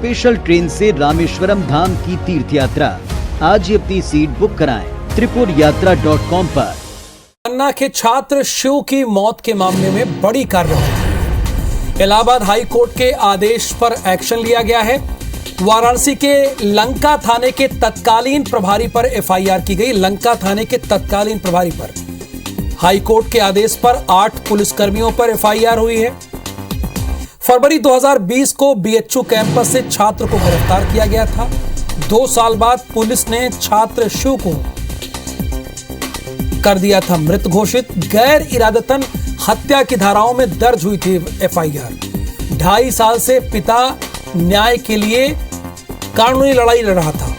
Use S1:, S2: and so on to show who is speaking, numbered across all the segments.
S1: Special train से रामेश्वरम धाम की तीर्थ यात्रा। आज ही अपनी सीट बुक कराएं त्रिपुरयात्रा.com पर।
S2: पन्ना के छात्र शिव की मौत के मामले में बड़ी कार्रवाई। इलाहाबाद हाई कोर्ट के आदेश पर एक्शन लिया गया है। वाराणसी के लंका थाने के तत्कालीन प्रभारी पर एफआईआर की गई। लंका थाने के तत्कालीन प्रभारी पर हाई कोर्ट के आदेश पर 8 पुलिसकर्मियों पर एफआईआर हुई है। फरवरी 2020 को बीएचयू कैंपस से छात्र को गिरफ्तार किया गया था। 2 साल बाद पुलिस ने छात्र शिव को कर दिया था मृत घोषित। गैर इरादतन हत्या की धाराओं में दर्ज हुई थी एफआईआर। 2.5 साल से पिता न्याय के लिए कानूनी लड़ाई लड़ रहा था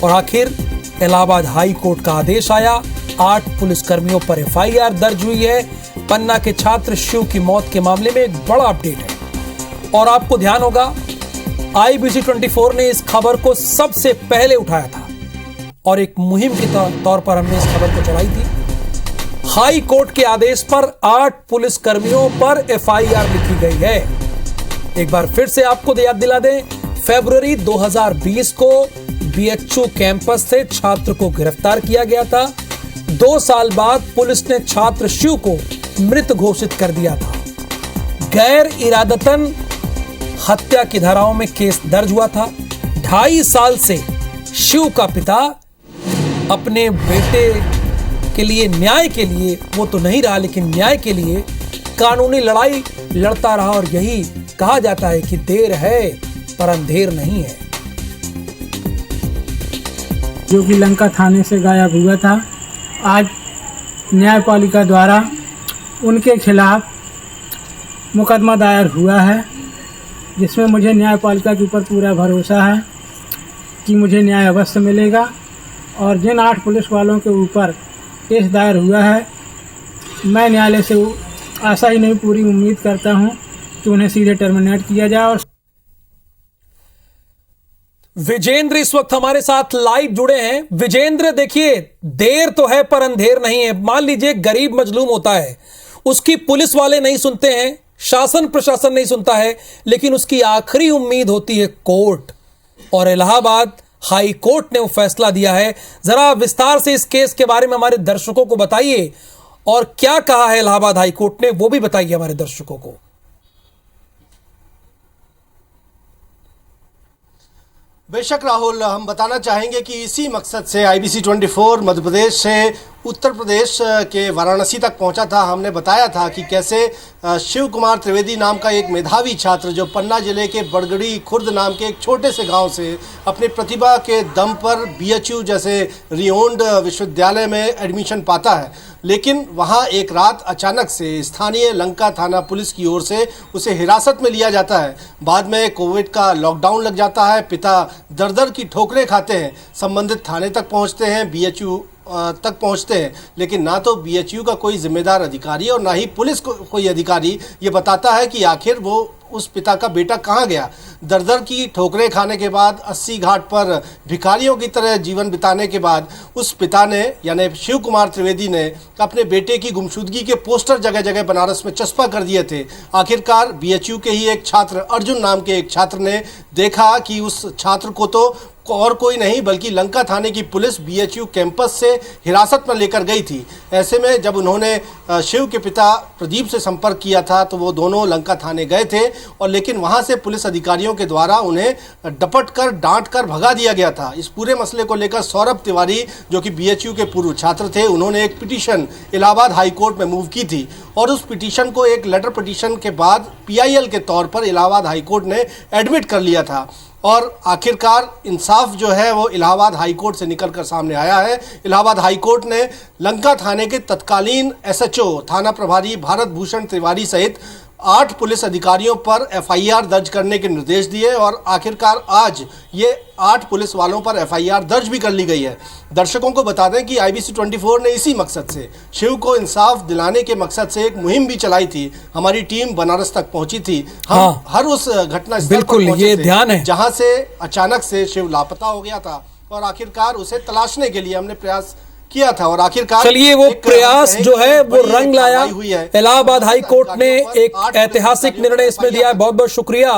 S2: और आखिर इलाहाबाद हाई कोर्ट का आदेश आया। 8 पुलिसकर्मियों पर एफआईआर दर्ज हुई है। पन्ना के छात्र शिव की मौत के मामले में एक बड़ा अपडेट है और आपको ध्यान होगा IBC 24 ने इस खबर को सबसे पहले उठाया था और एक मुहिम के तौर पर हमने इस खबर को चलाई थी। हाई कोर्ट के आदेश पर 8 पुलिसकर्मियों पर एफआईआर लिखी गई है। एक बार फिर से आपको याद दिला दें, फरवरी 2020 को बीएचयू कैंपस से छात्र को गिरफ्तार किया गया था। 2 साल बाद पुलिस ने छात्र शिव को मृत घोषित कर दिया था। गैर इरादतन हत्या की धाराओं में केस दर्ज हुआ था। 2.5 साल से शिव का पिता अपने बेटे के लिए, न्याय के लिए, वो तो नहीं रहा लेकिन न्याय के लिए कानूनी लड़ाई लड़ता रहा और यही कहा जाता है कि देर है पर अंधेर नहीं है।
S3: जो कि लंका थाने से गायब हुआ था, आज न्यायपालिका द्वारा उनके खिलाफ मुकदमा दायर हुआ है, जिसमें मुझे न्यायपालिका के ऊपर पूरा भरोसा है कि मुझे न्याय अवश्य मिलेगा। और जिन 8 पुलिस वालों के ऊपर केस दायर हुआ है, मैं न्यायालय से आशा ही नहीं पूरी उम्मीद करता हूं कि उन्हें सीधे टर्मिनेट किया जाए। और
S2: विजेंद्र इस वक्त हमारे साथ लाइव जुड़े हैं। विजेंद्र, देखिए, देर तो है पर अंधेर नहीं है। मान लीजिए गरीब मजलूम होता है, उसकी पुलिस वाले नहीं सुनते हैं, शासन प्रशासन नहीं सुनता है, लेकिन उसकी आखिरी उम्मीद होती है कोर्ट। और इलाहाबाद हाई कोर्ट ने वो फैसला दिया है। जरा विस्तार से इस केस के बारे में हमारे दर्शकों को बताइए और क्या कहा है इलाहाबाद हाई कोर्ट ने, वो भी बताइए हमारे दर्शकों को।
S4: बेशक राहुल, हम बताना चाहेंगे कि इसी मकसद से IBC 24 मध्य प्रदेश से उत्तर प्रदेश के वाराणसी तक पहुंचा था। हमने बताया था कि कैसे शिव कुमार त्रिवेदी नाम का एक मेधावी छात्र जो पन्ना जिले के बड़गड़ी खुर्द नाम के एक छोटे से गांव से अपनी प्रतिभा के दम पर BHU जैसे रिओन्ड विश्वविद्यालय में एडमिशन पाता है, लेकिन वहां एक रात अचानक से स्थानीय लंका थाना पुलिस की ओर से उसे हिरासत में लिया जाता है। बाद में कोविड का लॉकडाउन लग जाता है, पिता दर की ठोकरें खाते हैं, संबंधित थाने तक पहुंचते हैं, BHU तक पहुंचते हैं, लेकिन ना तो BHU का कोई जिम्मेदार अधिकारी और ना ही पुलिस को कोई अधिकारी ये बताता है कि आखिर वो उस पिता का बेटा कहाँ गया। दर की ठोकरें खाने के बाद 80 घाट पर भिखारियों की तरह जीवन बिताने के बाद उस पिता ने, यानी शिव कुमार त्रिवेदी ने, अपने बेटे की गुमशुदगी के पोस्टर जगह जगह बनारस में चस्पा कर दिए थे। आखिरकार BHU के ही एक छात्र, अर्जुन नाम के एक छात्र ने देखा कि उस छात्र को तो और कोई नहीं बल्कि लंका थाने की पुलिस BHU कैंपस से हिरासत में लेकर गई थी। ऐसे में जब उन्होंने शिव के पिता प्रदीप से संपर्क किया था तो वो दोनों लंका थाने गए थे और लेकिन वहां से पुलिस अधिकारियों के द्वारा उन्हें डपट कर, डांट कर भगा दिया गया था। इस पूरे मसले को लेकर सौरभ तिवारी, जो कि BHU के पूर्व छात्र थे, उन्होंने एक पिटीशन इलाहाबाद हाई कोर्ट में मूव की थी और उस पिटीशन को एक लेटर पिटीशन के बाद PIL के तौर पर इलाहाबाद हाई कोर्ट ने एडमिट कर लिया था। और आखिरकार इंसाफ जो है वो इलाहाबाद हाई कोर्ट से निकलकर सामने आया है। इलाहाबाद हाई कोर्ट ने लंका थाने के तत्कालीन SHO थाना प्रभारी भारत भूषण तिवारी सहित 8 पुलिस अधिकारियों पर FIR दर्ज करने के निर्देश दिए और आखिरकार आज ये 8 पुलिस वालों पर FIR दर्ज भी कर ली गई है। दर्शकों को बता दें कि IBC 24 ने इसी मकसद से, शिव को इंसाफ दिलाने के मकसद से एक मुहिम भी चलाई थी। हमारी टीम बनारस तक पहुंची थी। हम हर उस घटना स्थल पर पहुंचे थे, ध्यान है, जहां से अचानक से शिव लापता हो गया था और आखिरकार उसे तलाशने के लिए हमने प्रयास किया था और आखिरकार
S2: चलिए वो प्रयास जो है वो रंग लाया। इलाहाबाद हाई कोर्ट ने एक ऐतिहासिक निर्णय इसमें दिया है। बहुत बहुत शुक्रिया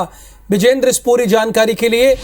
S2: विजेंद्र इस पूरी जानकारी के लिए